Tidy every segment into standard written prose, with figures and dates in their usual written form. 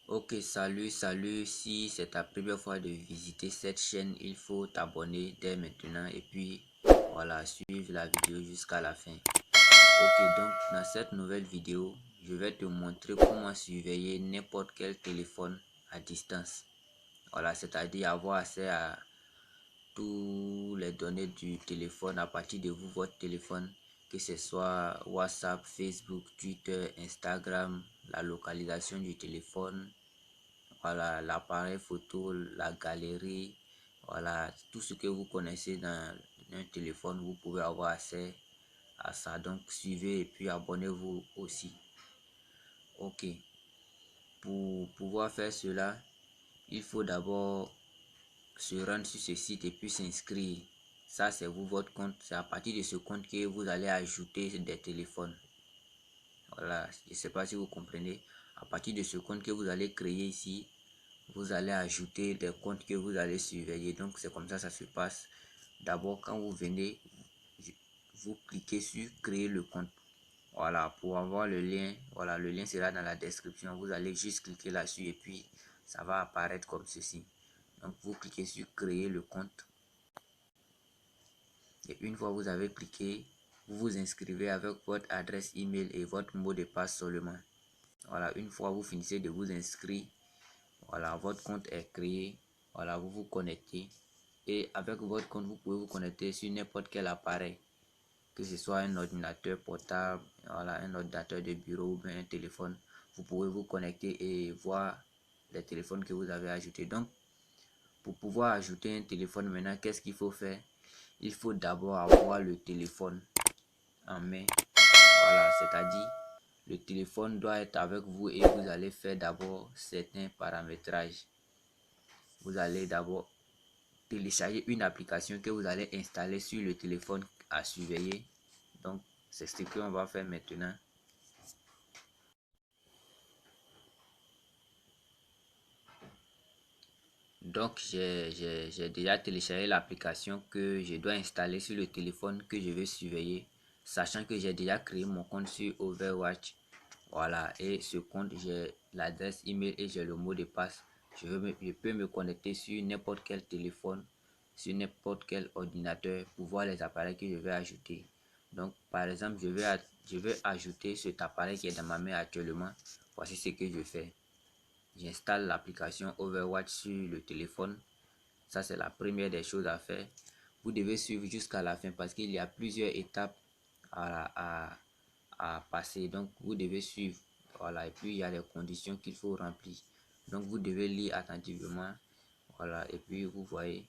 Ok, salut, si c'est ta première fois de visiter cette chaîne, il faut t'abonner dès maintenant et puis voilà, suivre la vidéo jusqu'à la fin. Ok, donc dans cette nouvelle vidéo, je vais te montrer comment surveiller n'importe quel téléphone à distance. Voilà, c'est-à-dire avoir accès à tous les données du téléphone à partir de vous, votre téléphone, que ce soit WhatsApp, Facebook, Twitter, Instagram, la localisation du téléphone. Voilà, l'appareil photo, la galerie, voilà, tout ce que vous connaissez dans un téléphone, vous pouvez avoir accès à ça. Donc, suivez et puis abonnez-vous aussi. Ok, pour pouvoir faire cela, il faut d'abord se rendre sur ce site et puis s'inscrire. Ça, c'est vous, votre compte. C'est à partir de ce compte que vous allez ajouter des téléphones. Voilà, je ne sais pas si vous comprenez. À partir de ce compte que vous allez créer ici, vous allez ajouter des comptes que vous allez surveiller. Donc c'est comme ça se passe. D'abord, quand vous venez, vous cliquez sur créer le compte. Voilà, pour avoir le lien, voilà, le lien sera dans la description. Vous allez juste cliquer là-dessus et puis ça va apparaître comme ceci. Donc vous cliquez sur créer le compte. Et une fois vous avez cliqué, vous vous inscrivez avec votre adresse email et votre mot de passe seulement. Voilà, une fois vous finissez de vous inscrire, voilà, votre compte est créé. Voilà, vous vous connectez. Et avec votre compte, vous pouvez vous connecter sur n'importe quel appareil. Que ce soit un ordinateur portable, voilà, un ordinateur de bureau ou bien un téléphone. Vous pouvez vous connecter et voir les téléphones que vous avez ajoutés. Donc, pour pouvoir ajouter un téléphone maintenant, qu'est-ce qu'il faut faire? Il faut d'abord avoir le téléphone en main. Voilà, c'est-à-dire le téléphone doit être avec vous et vous allez faire d'abord certains paramétrages. Vous allez d'abord télécharger une application que vous allez installer sur le téléphone à surveiller. Donc, c'est ce qu'on va faire maintenant. Donc, j'ai déjà téléchargé l'application que je dois installer sur le téléphone que je veux surveiller, sachant que j'ai déjà créé mon compte sur Overwatch. Voilà, et ce compte, j'ai l'adresse email et j'ai le mot de passe. Je peux me connecter sur n'importe quel téléphone, sur n'importe quel ordinateur pour voir les appareils que je vais ajouter. Donc, par exemple, je vais ajouter cet appareil qui est dans ma main actuellement. Voici ce que je fais. J'installe l'application Overwatch sur le téléphone. Ça, c'est la première des choses à faire. Vous devez suivre jusqu'à la fin parce qu'il y a plusieurs étapes à passer. Donc, vous devez suivre. Voilà. Et puis, il y a les conditions qu'il faut remplir. Donc, vous devez lire attentivement. Voilà. Et puis, vous voyez,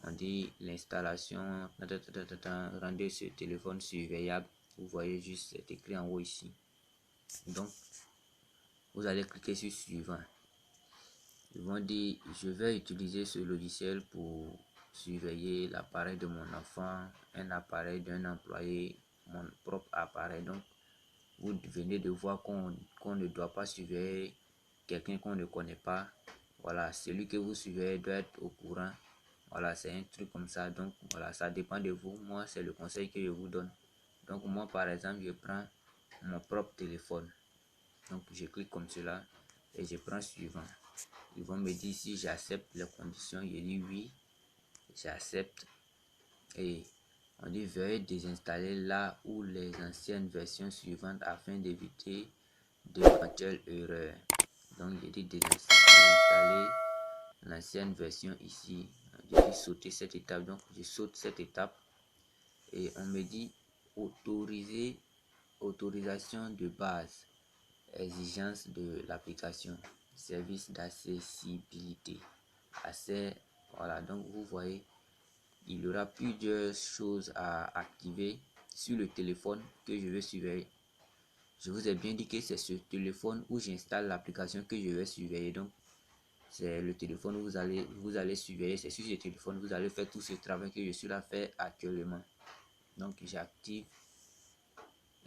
on dit l'installation. Rendez ce téléphone surveillable. Vous voyez juste, c'est écrit en haut ici. Donc, vous allez cliquer sur suivant. Ils vont dire, je vais utiliser ce logiciel pour surveiller l'appareil de mon enfant, un appareil d'un employé, mon propre appareil. Donc, vous venez de voir qu'on ne doit pas surveiller quelqu'un qu'on ne connaît pas. Voilà, celui que vous surveillez doit être au courant. Voilà, c'est un truc comme ça. Donc, voilà, ça dépend de vous. Moi, c'est le conseil que je vous donne. Donc, moi, par exemple, je prends mon propre téléphone. Donc, je clique comme cela et je prends suivant. Ils vont me dire si j'accepte les conditions. Je dis oui, j'accepte. Et on dit veuillez désinstaller là ou les anciennes versions suivantes afin d'éviter d'éventuelles erreurs. Donc je dis désinstaller l'ancienne version ici. Je dis sauter cette étape. Donc je saute cette étape. Et on me dit autoriser, autorisation de base, exigence de l'application, service d'accessibilité, accès. Voilà, donc vous voyez, il y aura plusieurs choses à activer sur le téléphone que je vais surveiller. Je vous ai bien dit que c'est ce téléphone où j'installe l'application que je vais surveiller. Donc c'est le téléphone où vous allez surveiller. C'est sur ce téléphone que vous allez faire tout ce travail que je suis là faire actuellement. Donc j'active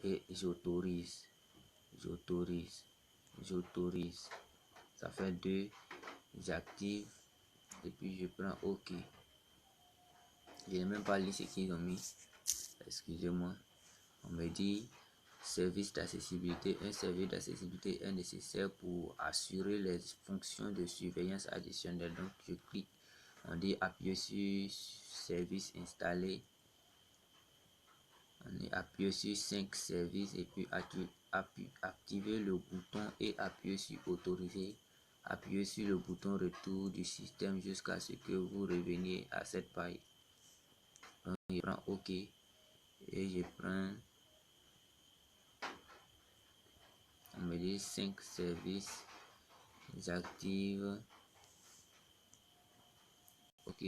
et j'autorise. J'autorise. J'autorise. Ça fait 2. J'active et puis je prends OK. Je n'ai même pas lu ce qu'ils ont mis. Excusez-moi. On me dit service d'accessibilité. Un service d'accessibilité est nécessaire pour assurer les fonctions de surveillance additionnelle. Donc je clique, on dit appuyer sur service installé. On est appuyé sur 5 services et puis activer le bouton et appuyer sur autoriser. Appuyez sur le bouton retour du système jusqu'à ce que vous reveniez à cette page. Donc je prends OK et je prends, on me dit 5 services, j'active. OK,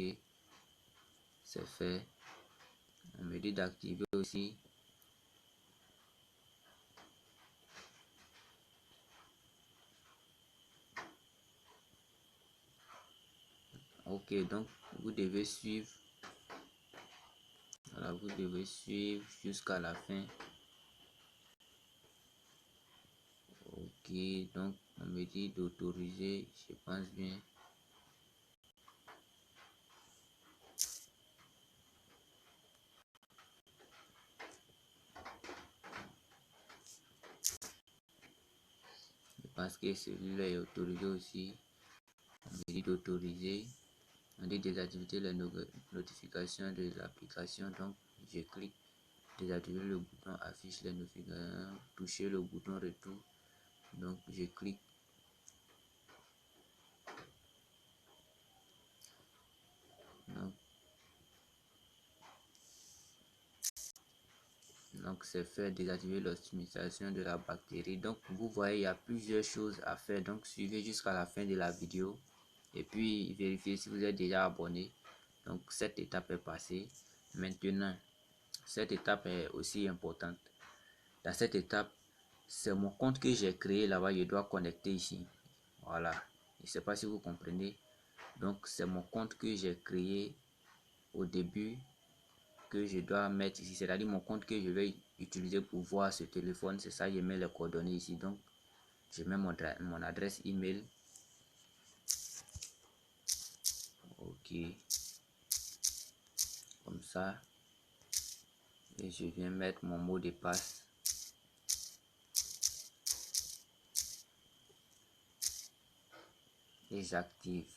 c'est fait. On me dit d'activer aussi. OK, donc vous devez suivre. Voilà, vous devez suivre jusqu'à la fin. OK, donc on me dit d'autoriser, je pense bien. Je pense que celui-là est autorisé aussi. On me dit d'autoriser. On dit désactiver les notifications de l'application. Donc je clique. Désactiver le bouton affiche les notifications. Toucher le bouton retour. Donc je clique. Donc c'est fait, désactiver l'optimisation de la bactérie. Donc vous voyez, il y a plusieurs choses à faire. Donc suivez jusqu'à la fin de la vidéo et puis vérifiez si vous êtes déjà abonné. Donc cette étape est passée. Maintenant, cette étape est aussi importante. Dans cette étape, c'est mon compte que j'ai créé là-bas, je dois connecter ici. Voilà, je ne sais pas si vous comprenez. Donc c'est mon compte que j'ai créé au début que je dois mettre ici, c'est-à-dire mon compte que je vais utiliser pour voir ce téléphone. C'est ça, je mets les coordonnées ici. Donc je mets mon adresse email. OK, comme ça, et je viens mettre mon mot de passe. Et j'active.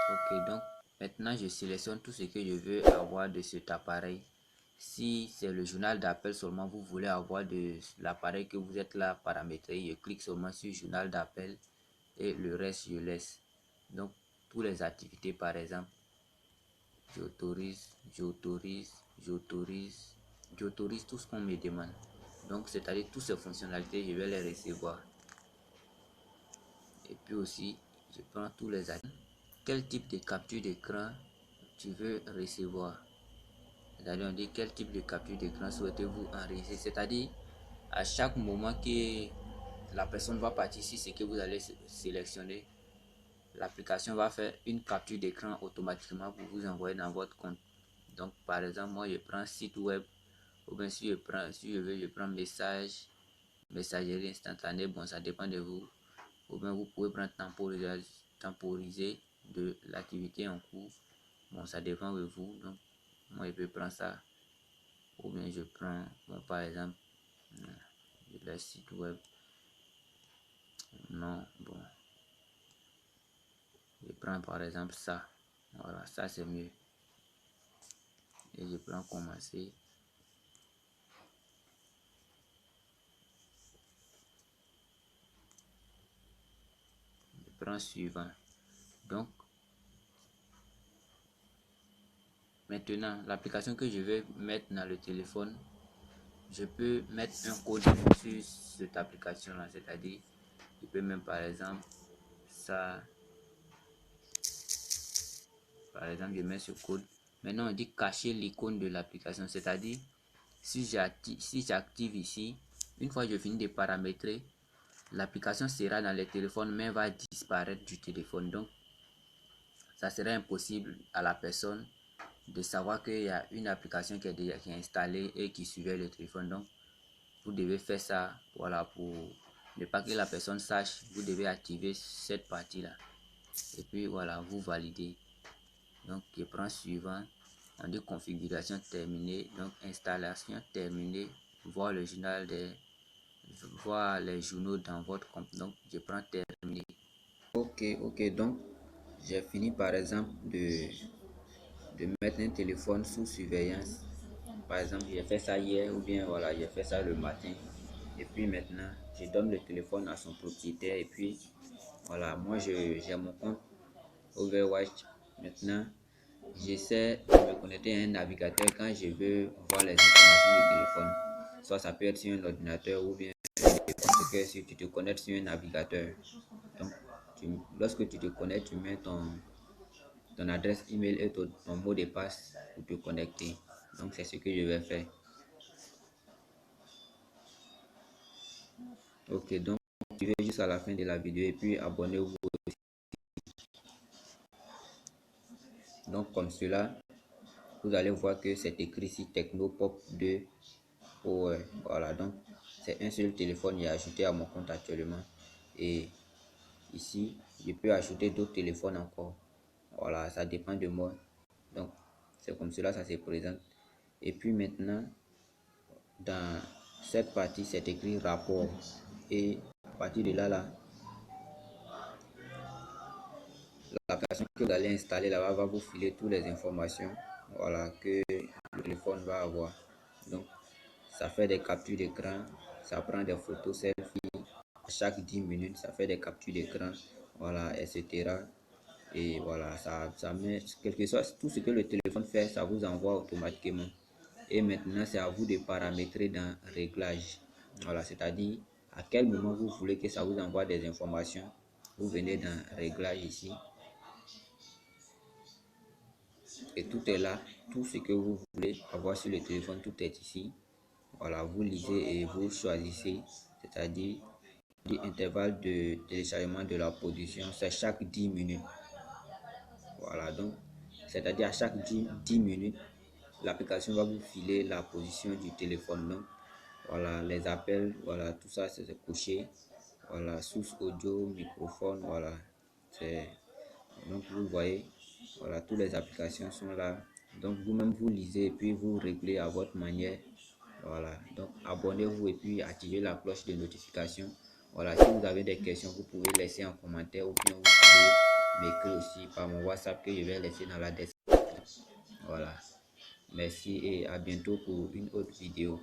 OK, donc maintenant je sélectionne tout ce que je veux avoir de cet appareil. Si c'est le journal d'appel seulement vous voulez avoir de l'appareil que vous êtes là paramétré, je clique seulement sur journal d'appel et le reste je laisse. Donc toutes les activités par exemple, j'autorise tout ce qu'on me demande. Donc c'est-à-dire toutes ces fonctionnalités je vais les recevoir. Et puis aussi je prends tous les activités. Quel type de capture d'écran tu veux recevoir? C'est-à-dire on dit quel type de capture d'écran souhaitez-vous enregistrer, c'est-à-dire à chaque moment que la personne va partir sur ce que vous allez sélectionner, l'application va faire une capture d'écran automatiquement pour vous envoyer dans votre compte. Donc par exemple moi je prends site web, ou bien si je veux je prends messagerie instantanée. Bon, ça dépend de vous. Ou bien vous pouvez prendre temporiser de l'activité en cours. Bon, ça dépend de vous. Donc moi je peux prendre ça, ou bien je prends, bon, par exemple le site web. Non, bon, je prends par exemple ça. Voilà, ça c'est mieux. Et je prends commencer. Je prends suivant. Donc maintenant l'application que je vais mettre dans le téléphone, je peux mettre un code sur cette application là, c'est-à-dire je peux même par exemple ça, par exemple je mets ce code. Maintenant on dit cacher l'icône de l'application, c'est-à-dire si j'active ici, une fois que je finis de paramétrer, l'application sera dans le téléphone mais va disparaître du téléphone. Donc ça serait impossible à la personne de savoir qu'il y a une application qui est installée et qui surveille le téléphone. Donc, vous devez faire ça, voilà, pour ne pas que la personne sache. Vous devez activer cette partie-là. Et puis, voilà, vous validez. Donc, je prends suivant. On dit configuration terminée. Donc, installation terminée. Voir le journal voir les journaux dans votre compte. Donc, je prends terminé. Ok, donc, j'ai fini par exemple de mettre un téléphone sous surveillance. Par exemple, j'ai fait ça hier ou bien voilà, j'ai fait ça le matin. Et puis maintenant, je donne le téléphone à son propriétaire. Et puis voilà, moi j'ai mon compte Overwatch. Maintenant, j'essaie de me connecter à un navigateur quand je veux voir les informations du téléphone. Soit ça peut être sur un ordinateur ou bien parce que si tu te connectes sur un navigateur. Donc, lorsque tu te connectes, tu mets ton adresse email et ton mot de passe pour te connecter. Donc, c'est ce que je vais faire. Ok, donc, suivez jusqu'à la fin de la vidéo et puis abonnez-vous. Donc, comme cela, vous allez voir que c'est écrit ici Technopop 2 Power. Voilà, donc, c'est un seul téléphone qui est ajouté à mon compte actuellement. Et ici, je peux ajouter d'autres téléphones encore. Voilà, ça dépend de moi. Donc, c'est comme cela, ça se présente. Et puis maintenant, dans cette partie, c'est écrit rapport. Et à partir de là, l'application que vous allez installer là-bas va vous filer toutes les informations, voilà, que le téléphone va avoir. Donc, ça fait des captures d'écran, ça prend des photos selfie à chaque 10 minutes, ça fait des captures d'écran, voilà, etc. Et voilà, ça met, quel que soit tout ce que le téléphone fait, ça vous envoie automatiquement. Et maintenant, c'est à vous de paramétrer dans réglage. Voilà, c'est-à-dire à quel moment vous voulez que ça vous envoie des informations. Vous venez dans réglage ici. Et tout est là. Tout ce que vous voulez avoir sur le téléphone, tout est ici. Voilà, vous lisez et vous choisissez. C'est-à-dire l'intervalle de téléchargement de la position, c'est chaque 10 minutes. Voilà, donc, c'est-à-dire à chaque 10 minutes, l'application va vous filer la position du téléphone. Donc, voilà, les appels, voilà, tout ça, c'est couché. Voilà, source audio, microphone, voilà. Donc, vous voyez, voilà, toutes les applications sont là. Donc, vous-même, vous lisez et puis vous réglez à votre manière. Voilà, donc abonnez-vous et puis activez la cloche de notification. Voilà, si vous avez des questions, vous pouvez laisser en commentaire ou bien vous pouvez m'écrire aussi par mon WhatsApp que je vais laisser dans la description. Voilà, merci et à bientôt pour une autre vidéo.